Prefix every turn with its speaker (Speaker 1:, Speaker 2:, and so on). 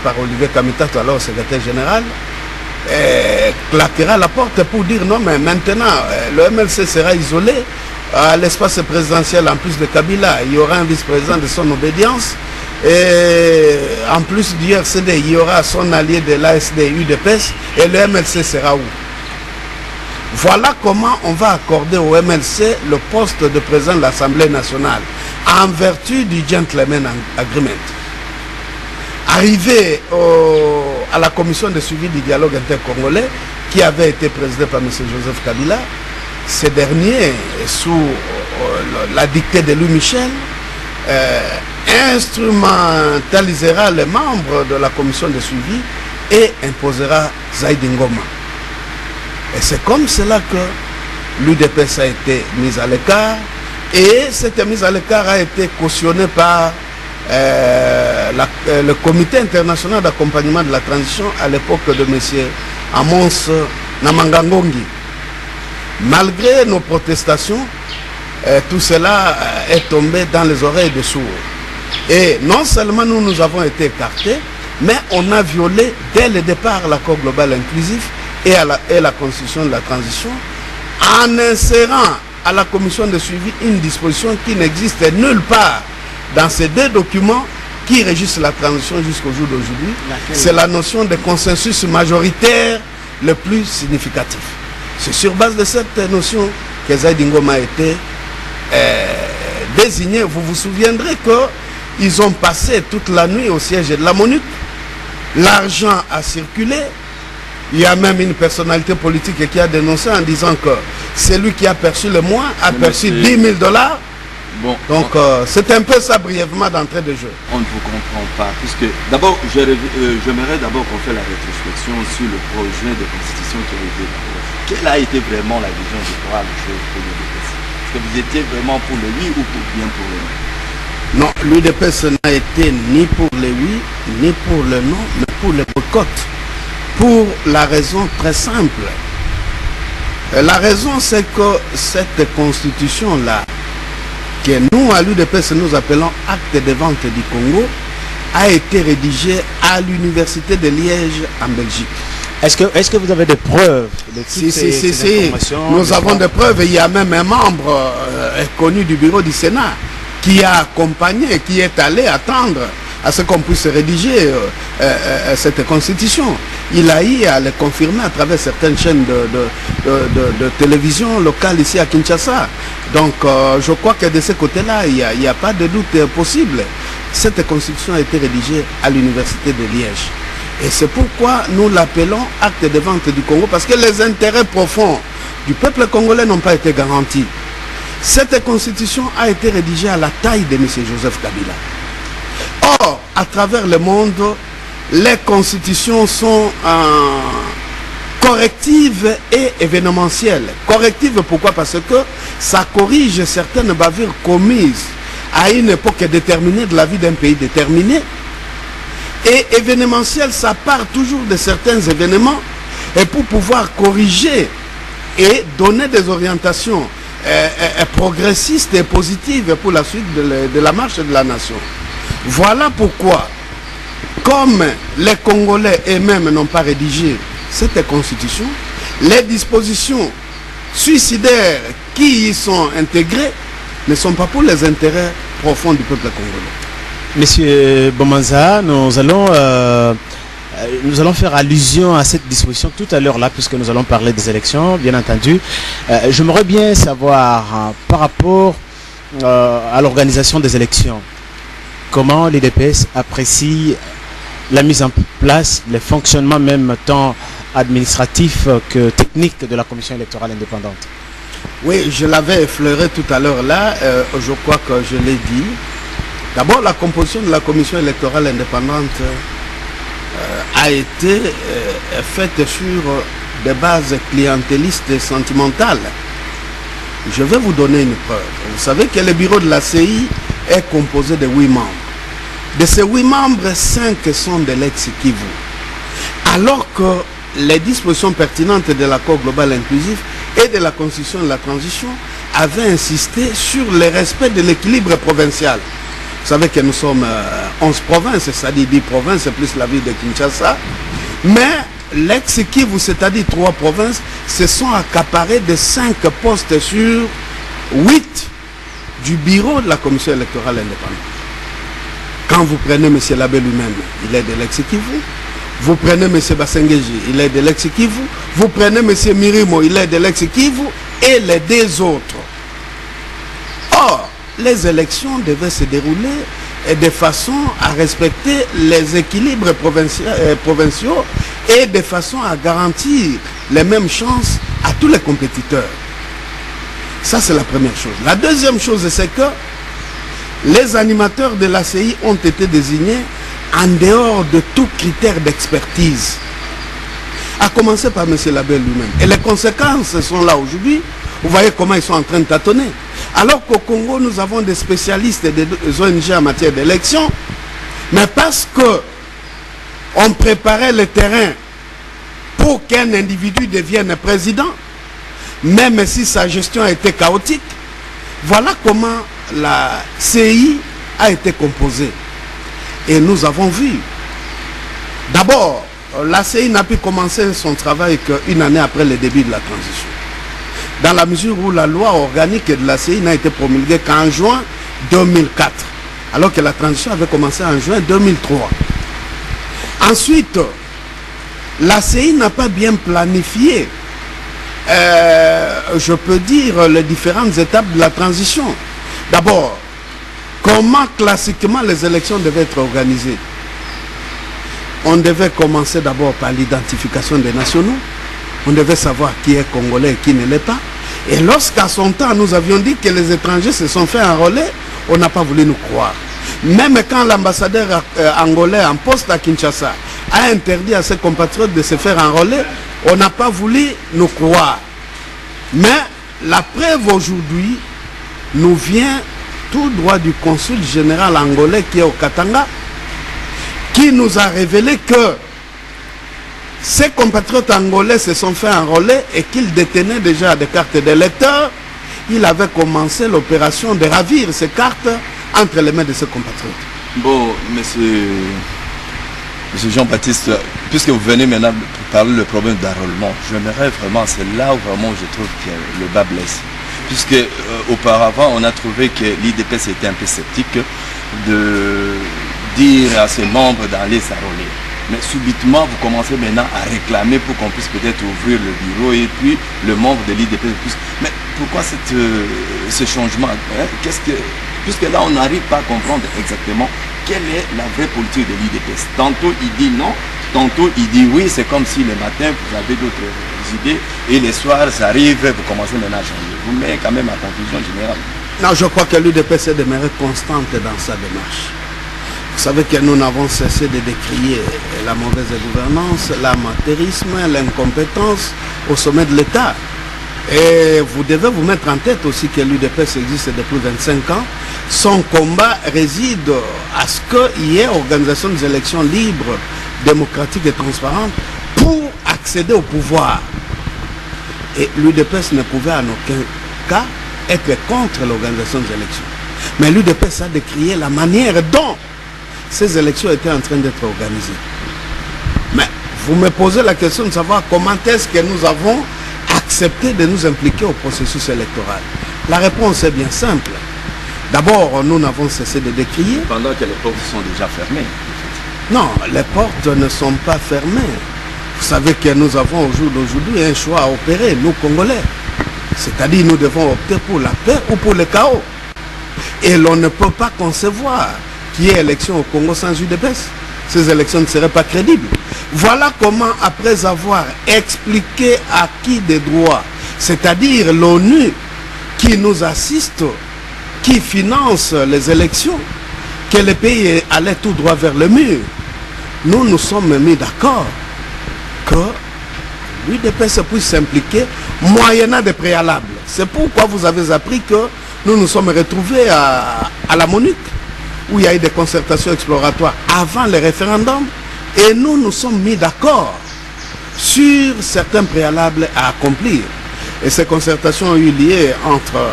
Speaker 1: par Olivier Kamitato, alors secrétaire général, claquera la porte pour dire non, mais maintenant le MLC sera isolé à l'espace présidentiel. En plus de Kabila, il y aura un vice-président de son obédience, et en plus du RCD, il y aura son allié de l'ASD, UDPS, et le MLC sera où? Voilà comment on va accorder au MLC le poste de président de l'Assemblée nationale en vertu du Gentleman Agreement. Arrivé à la commission de suivi du dialogue intercongolais qui avait été présidée par M. Joseph Kabila, ce dernier, sous la dictée de Louis Michel, instrumentalisera les membres de la commission de suivi et imposera Zaïdi Ngoma. Et c'est comme cela que l'UDPS a été mise à l'écart, et cette mise à l'écart a été cautionnée par le comité international d'accompagnement de la transition à l'époque de M. Amos Namangangongi. Malgré nos protestations, tout cela est tombé dans les oreilles des sourds. Et non seulement nous avons été écartés, mais on a violé dès le départ l'accord global inclusif et la constitution de la transition, en insérant à la commission de suivi une disposition qui n'existe nulle part dans ces deux documents qui régissent la transition jusqu'au jour d'aujourd'hui. C'est la notion de consensus majoritaire le plus significatif. C'est sur base de cette notion que Zaïdi Ngoma a été désigné. Vous vous souviendrez qu'ils ont passé toute la nuit au siège de la MONUC. L'argent a circulé. Il y a même une personnalité politique qui a dénoncé en disant que celui qui a perçu le moins a perçu 10 000 $.
Speaker 2: Bon,
Speaker 1: donc c'est un peu ça brièvement d'entrée de jeu.
Speaker 2: On ne vous comprend pas, puisque d'abord j'aimerais d'abord qu'on fasse la rétrospection sur le projet de constitution qui a été proposé. Quelle a été vraiment la vision électorale pour l'UDPS? Est-ce que vous étiez vraiment pour le oui ou bien pour le non?
Speaker 1: Non, l'UDPS n'a été ni pour le oui, ni pour le non, mais pour le boycott. Pour la raison très simple. La raison, c'est que cette constitution-là, que nous, à l'UDPS, nous appelons Acte de vente du Congo, a été rédigée à l'université de Liège, en Belgique.
Speaker 3: Est-ce que vous avez des preuves de toutes ces informations?
Speaker 1: Nous avons des preuves. Il y a même un membre connu du bureau du Sénat qui a accompagné, qui est allé attendre à ce qu'on puisse rédiger cette constitution. Il a eu à le confirmer à travers certaines chaînes de télévision locales ici à Kinshasa. Donc je crois que de ce côté-là, il n'y a pas de doute possible. Cette constitution a été rédigée à l'université de Liège. Et c'est pourquoi nous l'appelons acte de vente du Congo, parce que les intérêts profonds du peuple congolais n'ont pas été garantis. Cette constitution a été rédigée à la taille de M. Joseph Kabila. Or, à travers le monde, les constitutions sont correctives et événementielles. Correctives, pourquoi? Parce que ça corrige certaines bavures commises à une époque déterminée de la vie d'un pays déterminé. Et événementiel, ça part toujours de certains événements, et pour pouvoir corriger et donner des orientations progressistes et positives pour la suite de la marche de la nation. Voilà pourquoi, comme les Congolais eux-mêmes n'ont pas rédigé cette constitution, les dispositions suicidaires qui y sont intégrées ne sont pas pour les intérêts profonds du peuple congolais.
Speaker 3: Monsieur Bomanza, nous allons faire allusion à cette disposition tout à l'heure là, puisque nous allons parler des élections, bien entendu. J'aimerais bien savoir, par rapport à l'organisation des élections, comment l'UDPS apprécie la mise en place, le fonctionnement même tant administratif que technique de la commission électorale indépendante?
Speaker 1: Oui, je l'avais effleuré tout à l'heure là, je crois que je l'ai dit. D'abord, la composition de la commission électorale indépendante a été faite sur des bases clientélistes et sentimentales. Je vais vous donner une preuve. Vous savez que le bureau de la CI est composé de 8 membres. De ces 8 membres, 5 sont de l'ex-Kivu. Alors que les dispositions pertinentes de l'accord global inclusif et de la constitution de la transition avaient insisté sur le respect de l'équilibre provincial. Vous savez que nous sommes 11 provinces, c'est-à-dire 10 provinces plus la ville de Kinshasa. Mais l'ex-Kivu, c'est-à-dire 3 provinces, se sont accaparés de 5 postes sur 8 du bureau de la commission électorale indépendante. Quand vous prenez M. Labé lui-même, il est de l'ex-Kivu. Vous prenez M. Basengeji, il est de l'ex-Kivu. Vous prenez M. Mirimo, il est de l'ex-Kivu. Et les 2 autres. Or, les élections devaient se dérouler de façon à respecter les équilibres provinciaux et de façon à garantir les mêmes chances à tous les compétiteurs. Ça, c'est la première chose. La deuxième chose, c'est que les animateurs de l'ACI ont été désignés en dehors de tout critère d'expertise. À commencer par M. Labé lui-même. Et les conséquences sont là aujourd'hui. Vous voyez comment ils sont en train de tâtonner. Alors qu'au Congo, nous avons des spécialistes et des ONG en matière d'élection, mais parce que on préparait le terrain pour qu'un individu devienne président, même si sa gestion a été chaotique, voilà comment la CI a été composée. Et nous avons vu. D'abord, la CI n'a pu commencer son travail qu'une année après le début de la transition. Dans la mesure où la loi organique de la CI n'a été promulguée qu'en juin 2004, alors que la transition avait commencé en juin 2003. Ensuite, la CI n'a pas bien planifié, je peux dire, les différentes étapes de la transition. D'abord, comment classiquement les élections devaient être organisées? On devait commencer d'abord par l'identification des nationaux. On devait savoir qui est congolais et qui ne l'est pas. Et lorsqu'à son temps, nous avions dit que les étrangers se sont fait enrôler, on n'a pas voulu nous croire. Même quand l'ambassadeur angolais en poste à Kinshasa a interdit à ses compatriotes de se faire enrôler, on n'a pas voulu nous croire. Mais la preuve aujourd'hui nous vient tout droit du consul général angolais qui est au Katanga, qui nous a révélé que ses compatriotes angolais se sont fait enrôler et qu'ils détenaient déjà des cartes d'électeurs. Il avait commencé l'opération de ravir ces cartes entre les mains de ses compatriotes.
Speaker 2: Bon, monsieur Jean-Baptiste, puisque vous venez maintenant parler le problème d'enrôlement, j'aimerais vraiment, c'est là où vraiment je trouve que le bas blesse. Puisque auparavant, on a trouvé que l'IDPS était un peu sceptique de dire à ses membres d'aller s'enrôler. Mais subitement, vous commencez maintenant à réclamer pour qu'on puisse peut-être ouvrir le bureau et puis le membre de l'IDPS. Mais pourquoi ce changement, hein? Puisque là, on n'arrive pas à comprendre exactement quelle est la vraie politique de l'IDPS. Tantôt, il dit non, tantôt, il dit oui. C'est comme si le matin, vous avez d'autres idées et les soirs, ça arrive, vous commencez maintenant à changer. Vous mettez quand même à confusion générale.
Speaker 1: Non, je crois que l'UDPS est demeurée constante dans sa démarche. Vous savez que nous n'avons cessé de décrier la mauvaise gouvernance, l'amateurisme, l'incompétence au sommet de l'État. Et vous devez vous mettre en tête aussi que l'UDPS existe depuis 25 ans. Son combat réside à ce qu'il y ait organisation des élections libres, démocratiques et transparentes pour accéder au pouvoir. Et l'UDPS ne pouvait en aucun cas être contre l'organisation des élections. Mais l'UDPS a décrié la manière dont ces élections étaient en train d'être organisées. Mais vous me posez la question de savoir comment est-ce que nous avons accepté de nous impliquer au processus électoral. La réponse est bien simple. D'abord, nous n'avons cessé de décrier.
Speaker 2: Pendant que les portes sont déjà fermées.
Speaker 1: Non, les portes ne sont pas fermées. Vous savez que nous avons au jour d'aujourd'hui un choix à opérer, nous Congolais. C'est-à-dire nous devons opter pour la paix ou pour le chaos. Et l'on ne peut pas concevoir qu'il y ait élection au Congo sans UDPS. Ces élections ne seraient pas crédibles. Voilà comment, après avoir expliqué acquis des droits, c'est-à-dire l'ONU qui nous assiste, qui finance les élections, que le pays allait tout droit vers le mur, nous nous sommes mis d'accord que l'UDPS puisse s'impliquer moyennant des préalables. C'est pourquoi vous avez appris que nous nous sommes retrouvés à la MONUC, où il y a eu des concertations exploratoires avant le référendum, et nous nous sommes mis d'accord sur certains préalables à accomplir. Et ces concertations ont eu lieu entre